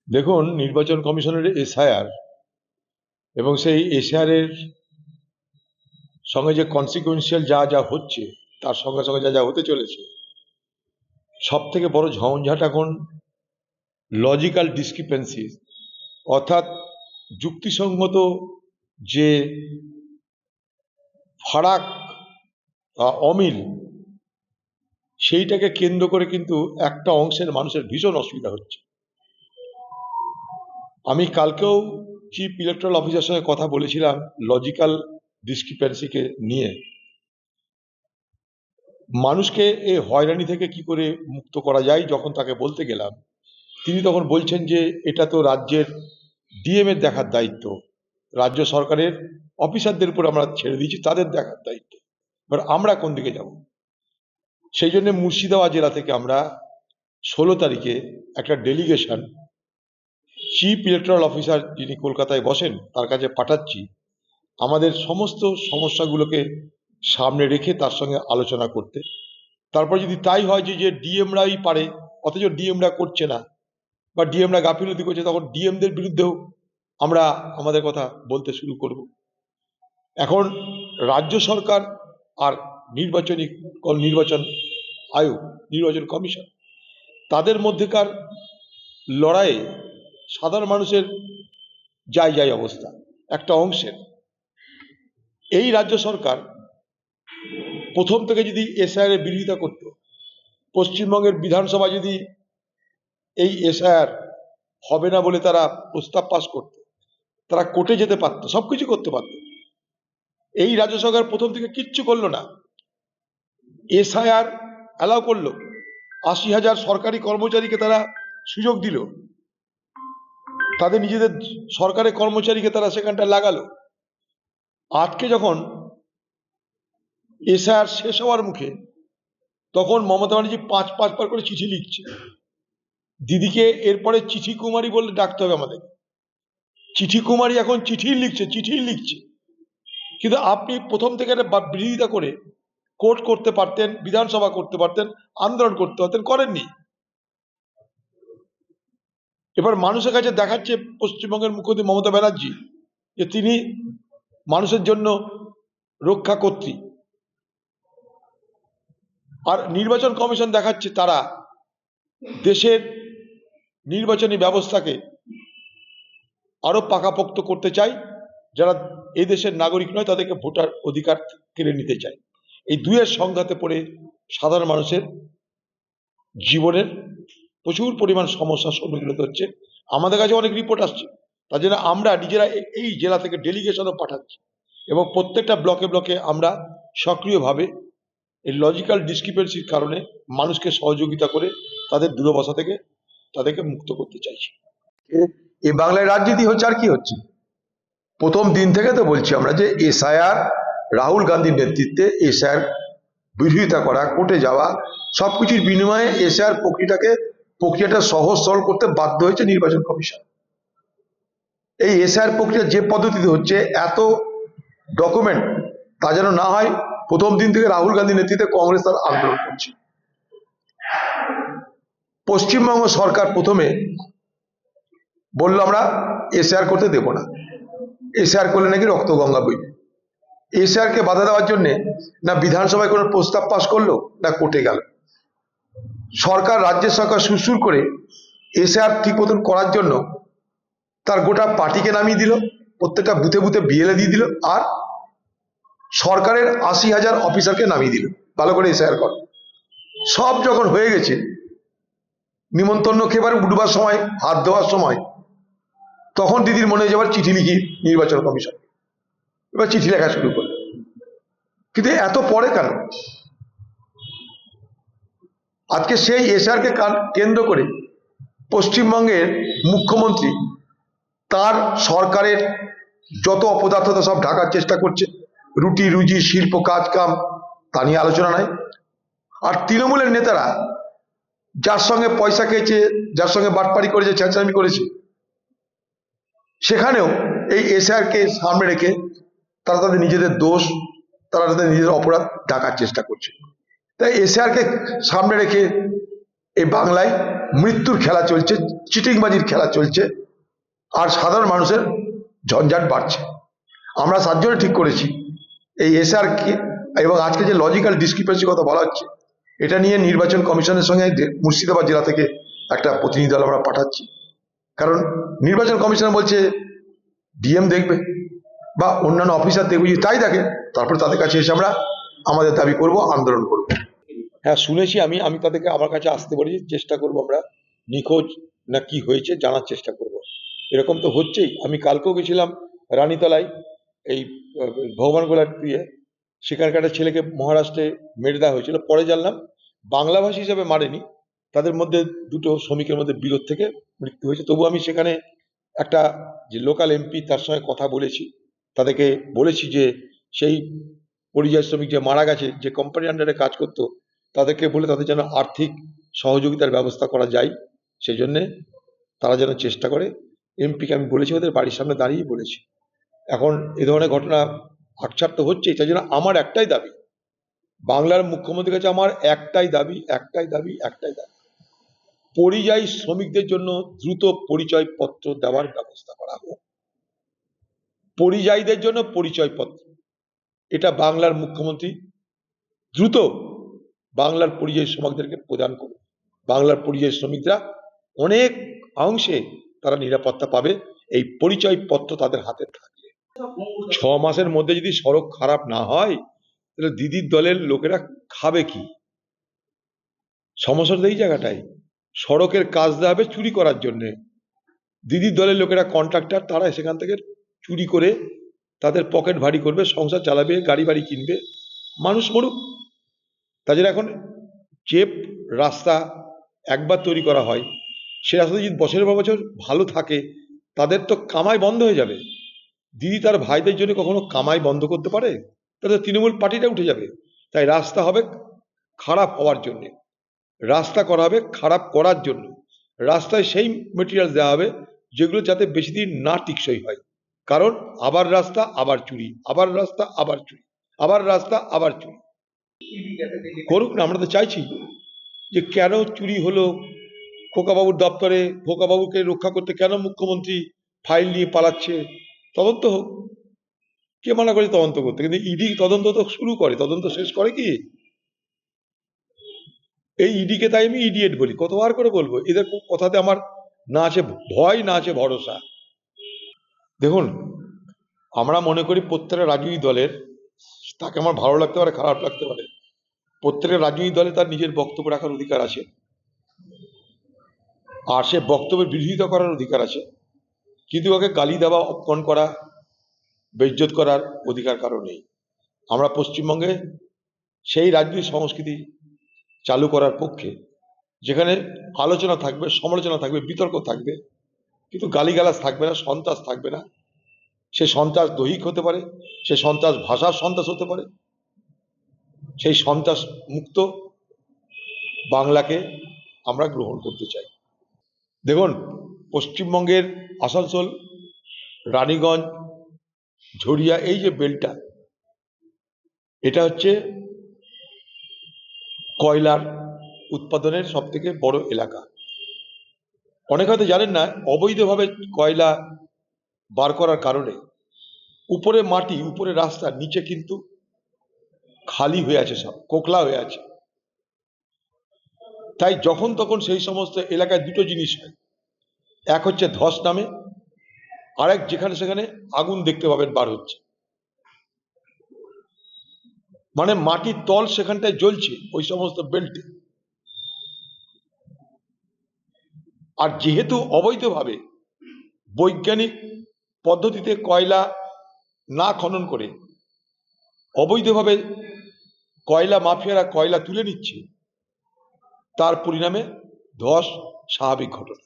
দেখুন, নির্বাচন কমিশনের এসআইআর এবং সেই এসআইআর এর সঙ্গে যে কনসিকুয়েন্সিয়াল যা যা হচ্ছে, তার সঙ্গে সঙ্গে যা যা হতে চলেছে, সব থেকে বড় ঝঞ্ঝাট এখন লজিক্যাল ডিসক্রিপেন্সি, অর্থাৎ যুক্তিসঙ্গত যে ফারাক বা অমিল, সেইটাকে কেন্দ্র করে কিন্তু একটা অংশের মানুষের ভীষণ অসুবিধা হচ্ছে। আমি কালকেও চিফ ইলেকট্রাল অফিসার সঙ্গে কথা বলেছিলাম লজিক্যাল ডিসক্রিপেন্সিকে নিয়ে। মানুষকে এই হয়রানি থেকে কি করে মুক্ত করা যায় যখন তাকে বলতে গেলাম, তিনি তখন বলছেন যে এটা তো রাজ্যের ডিএম এর দেখার দায়িত্ব, রাজ্য সরকারের অফিসারদের উপর আমরা ছেড়ে দিয়েছি, তাদের দেখার দায়িত্ব। এবার আমরা কোন দিকে যাব? সেই জন্য মুর্শিদাবাদ জেলা থেকে আমরা 16 তারিখে একটা ডেলিগেশন চিফ ইলেকট্রাল অফিসার যিনি কলকাতায় বসেন তার কাছে পাঠাচ্ছি, আমাদের সমস্ত সমস্যাগুলোকে সামনে রেখে তার সঙ্গে আলোচনা করতে। তারপর যদি তাই হয় যে ডিএমরাই পারে, অথচ ডিএমরা করছে না বা ডিএমরা গাফিলতি করছে, তখন ডিএমদের বিরুদ্ধেও আমরা আমাদের কথা বলতে শুরু করব। এখন রাজ্য সরকার আর নির্বাচন আয়োগ, নির্বাচন কমিশন, তাদের মধ্যেকার লড়াইয়ে সাধারণ মানুষের যাই অবস্থা একটা অংশের। এই রাজ্য সরকার প্রথম থেকে যদি এসআইআর এর বিরোধিতা করত, পশ্চিমবঙ্গের বিধানসভা যদি এই এসআইআর হবে না বলে তারা প্রস্তাব পাস করত, তারা কোর্টে যেতে পারত, সবকিছু করতে পারত। এই রাজ্য সরকার প্রথম থেকে কিচ্ছু করলো না, এসআইআর অ্যালাউ করলো, 80,000 সরকারি কর্মচারীকে তারা সুযোগ দিল, তাদের নিজেদের সরকারি কর্মচারীকে তারা সেখানটা লাগালো। আজকে যখন এসআইআর শেষ হওয়ার মুখে, তখন মমতা ব্যানার্জি 5 করে চিঠি লিখছে। দিদিকে এরপরে চিঠি কুমারী বলে ডাকতে হবে আমাদের। চিঠি কুমারী এখন চিঠি লিখছে। কিন্তু আপনি প্রথম থেকে বিরোধিতা করে কোর্ট করতে পারতেন, বিধানসভা করতে পারতেন, আন্দোলন করতে পারতেন, করেননি। এবার মানুষের কাছে দেখাচ্ছে পশ্চিমবঙ্গের মুখ্যমন্ত্রী মমতা ব্যানার্জি যে তিনি মানুষের জন্য রক্ষাকর্ত্রী, আর নির্বাচন কমিশন দেখাচ্ছে তারা দেশের নির্বাচনী ব্যবস্থাকে আরো পাকাপোক্ত করতে চায়, যারা এই দেশের নাগরিক নয় তাদেরকে ভোটার অধিকার কেড়ে নিতে চায়। এই দুয়ের সংঘাতে পড়ে সাধারণ মানুষের জীবনের প্রচুর পরিমাণ সমস্যার সম্মুখীন হতে হচ্ছে। আমাদের কাছে অনেক রিপোর্ট আসছে, তার জন্য আমরা নিজেরা এই জেলা থেকে ডেলিগেশনও পাঠাচ্ছি এবং প্রত্যেকটা ব্লকে ব্লকে আমরা সক্রিয়ভাবে এই লজিক্যাল ডিসক্রিপেন্সির কারণে মানুষকে সহযোগিতা করে তাদের দুরবস্থা থেকে তাদেরকে মুক্ত করতে চাইছি। এই বাংলায় রাজনীতি হচ্ছে আর কি হচ্ছে? প্রথম দিন থেকে তো বলছি আমরা যে এসআইআর, রাহুল গান্ধীর নেতৃত্বে এসআইআর বিরোধিতা করা, কোর্টে যাওয়া, সবকিছুর বিনিময়ে এসআইআর প্রক্রিয়াটা সহজ সরল করতে বাধ্য হয়েছে নির্বাচন কমিশন। এই এসআইআর প্রক্রিয়া যে পদ্ধতিতে হচ্ছে, এত ডকুমেন্ট, তা যেন না হয়। প্রথম দিন থেকে রাহুল গান্ধীর নেতৃত্বে কংগ্রেস তার আন্দোলন করছে। পশ্চিমবঙ্গ সরকার প্রথমে বললো আমরা এসআইআর করতে দেব না, এসআইআর করলে নাকি রক্ত গঙ্গা বইবে। এসআইআর কে বাধা দেওয়ার জন্য না বিধানসভায় কোনো প্রস্তাব পাস করলো, না কোর্টে গেল। সরকার, রাজ্যের সরকার সুরসুর করে এসআইআর ঠিক মতন করার জন্য তার গোটা পার্টিকে নামিয়ে দিল, প্রত্যেকটা বুথে বুথে বিএলএ দিয়ে দিল, আর সরকারের 80,000 অফিসারকে নামিয়ে দিল ভালো করে এসআইআর কর। সব যখন হয়ে গেছে, নিমন্ত্রণ খেবার উঠবার সময়, হাত দেওয়ার সময়, তখন দিদির মনে হয়ে যাবার চিঠি লিখি নির্বাচন কমিশন। এবার চিঠি লেখা শুরু করল। কিন্তু এত পরে কেন? আজকে সেই এসআইআর কে কেন্দ্র করে পশ্চিমবঙ্গের মুখ্যমন্ত্রী তার সরকারের যত অপদার্থতা সব ঢাকার চেষ্টা করছে। রুটি রুজি, শিল্প, কাজ কাম, তা নিয়ে আলোচনা নাই। আর তৃণমূলের নেতারা যার সঙ্গে পয়সা খেয়েছে, যার সঙ্গে বাটপারি করেছে, ছেঁচড়ামি করেছে, সেখানেও এই এসআইআর কে সামনে রেখে তারা তাদের নিজেদের দোষ, তারা তাদের নিজেদের অপরাধ ঢাকার চেষ্টা করছে। তাই এসআইআর কে সামনে রেখে এই বাংলায় মৃত্যুর খেলা চলছে, চিটিংবাজির খেলা চলছে, আর সাধারণ মানুষের ঝঞ্ঝাট বাড়ছে। আমরা 7 জনে ঠিক করেছি এই এসআর কে, এবং আজকে যে লজিক্যাল ডিসক্রিপেন্সির কথা বলা হচ্ছে, এটা নিয়ে নির্বাচন কমিশনের সঙ্গে মুর্শিদাবাদ জেলা থেকে একটা প্রতিনিধি দল আমরা পাঠাচ্ছি। কারণ নির্বাচন কমিশন বলছে ডিএম দেখবে বা অন্যান্য অফিসার দেখবে, যদি তাই দেখে তারপরে তাদের কাছে এসে আমরা আমাদের দাবি করব, আন্দোলন করব। হ্যাঁ, শুনেছি। আমি তাদেরকে আমার কাছে আসতে বলেছি, চেষ্টা করব আমরা নিখোঁজ না কি হয়েছে জানার চেষ্টা করব। এরকম তো হচ্ছেই। আমি কালকেও গেছিলাম রানীতলায়, এই ভগবান গোলার দিয়ে, সেখানকার একটা ছেলেকে মহারাষ্ট্রে মেরে দেওয়া হয়েছিল। পরে জানলাম বাংলাভাষী হিসাবে মারেনি, তাদের মধ্যে দুটো শ্রমিকের মধ্যে বিরোধ থেকে মৃত্যু হয়েছে। তবু আমি সেখানে একটা যে লোকাল এমপি তার সঙ্গে কথা বলেছি, তাদেরকে বলেছি যে সেই পরিযায়ী শ্রমিক যে মারা গেছে, যে কোম্পানির আন্ডারে কাজ করতো, তাদেরকে বলে তাদের যেন আর্থিক সহযোগিতার ব্যবস্থা করা যায়, সেই জন্যে তারা যেন চেষ্টা করে। এমপিকে আমি বলেছি, ওদের বাড়ির সামনে দাঁড়িয়ে বলেছি। এখন এ ধরনের ঘটনা আকছাপ তো হচ্ছেই। তাই জন্য আমার একটাই দাবি, বাংলার মুখ্যমন্ত্রীর কাছে আমার একটাই দাবি, পরিযায়ী শ্রমিকদের জন্য দ্রুত পরিচয়পত্র দেওয়ার ব্যবস্থা করা হোক। পরিযায়ীদের জন্য পরিচয়পত্র, এটা বাংলার মুখ্যমন্ত্রী দ্রুত বাংলার পরিযায়ী শ্রমিকদেরকে প্রদান করুন। বাংলার পরিযায়ী শ্রমিকরা অনেক অংশে তারা নিরাপত্তা পাবে এই পরিচয়পত্র তাদের হাতে থাকলে। 6 মাসের মধ্যে যদি সড়ক খারাপ না হয়, তাহলে দিদির দলের লোকেরা খাবে কি? সমস্যাটা এই জায়গাটাই। সড়কের কাজ দেওয়া হবে চুরি করার জন্য। দিদির দলের লোকেরা কন্ট্রাক্টর, তারা সেখান থেকে চুরি করে তাদের পকেট ভারী করবে, সংসার চালাবে, গাড়ি বাড়ি কিনবে, মানুষ মরুক। তাদের এখন যে রাস্তা একবার তৈরি করা হয়, সে রাস্তা যদি বছরের পর বছর ভালো থাকে, তাদের তো কামাই বন্ধ হয়ে যাবে। দিদি তার ভাইদের জন্য কখনো কামাই বন্ধ করতে পারে? তাদের তৃণমূল পার্টিটা উঠে যাবে। তাই রাস্তা হবে খারাপ হওয়ার জন্য, রাস্তা করা হবে খারাপ করার জন্য। রাস্তায় সেই মেটেরিয়াল দেওয়া হবে যেগুলো যাতে বেশি দিন না টিকসই হয়। কারণ আবার রাস্তা আবার চুরি, আবার রাস্তা আবার চুরি, আবার রাস্তা আবার চুরি। করুক না, আমরা তো চাইছি যে কেন চুরি হলো খোকাবাবুর দপ্তরে, খোকাবাবুকে রক্ষা করতে কেন মুখ্যমন্ত্রী ফাইল নিয়ে পালাচ্ছে? তদন্ত হোক। কে মানা করে তদন্ত করতে? কিন্তু ইডি তদন্ত তো শুরু করে, তদন্ত শেষ করে কি? এই ইডিকে তাই আমি ইডিয়েট বলি, কতবার করে বলবো? এদের কথাতে আমার না আছে ভয়, না আছে ভরসা। দেখুন, আমরা মনে করি প্রত্যেকটা রাজনৈতিক দলের, তাকে আমার ভালো লাগতে পারে, খারাপ লাগতে পারে, প্রত্যেকটা রাজনৈতিক দলে তার নিজের বক্তব্য রাখার অধিকার আছে, আর সে বক্তব্যের বিরোধিতা করার অধিকার আছে। কিন্তু ওকে গালি দেওয়া, অপমান করা, বেইজ্জত করার অধিকার কারো নেই। আমরা পশ্চিমবঙ্গে সেই রাজনৈতিক সংস্কৃতি চালু করার পক্ষে, যেখানে আলোচনা থাকবে, সমালোচনা থাকবে, বিতর্ক থাকবে, কিন্তু গালিগালাজ থাকবে না, সন্ত্রাস থাকবে না। সে সন্ত্রাস দৈহিক হতে পারে, সে সন্ত্রাস ভাষার সন্ত্রাস হতে পারে। সেই সন্ত্রাস মুক্ত বাংলাকে আমরা গ্রহণ করতে চাই। দেখুন, পশ্চিমবঙ্গের আসানসোল, রানীগঞ্জ, ঝরিয়া, এই যে বেলটা, এটা হচ্ছে কয়লার উৎপাদনের সব থেকে বড় এলাকা। অনেক হয়তো জানেন না, অবৈধভাবে কয়লা বার করার কারণে উপরে মাটি, উপরে রাস্তা, নিচে কিন্তু খালি হয়ে আছে, সব কোকলা হয়ে আছে। তাই যখন তখন সেই সমস্ত এলাকায় দুটো জিনিস হয়, এক হচ্ছে ধস নামে, আরেক যেখানে সেখানে আগুন দেখতে পাবেন বার হচ্ছে, মানে মাটির তল সেখানটায় জ্বলছে ওই সমস্ত বেল্টে। আর যেহেতু অবৈধভাবে বৈজ্ঞানিক পদ্ধতিতে কয়লা না খনন করে অবৈধভাবে কয়লা মাফিয়ারা কয়লা তুলে নিচ্ছে, তার পরিণামে ধস স্বাভাবিক ঘটনা।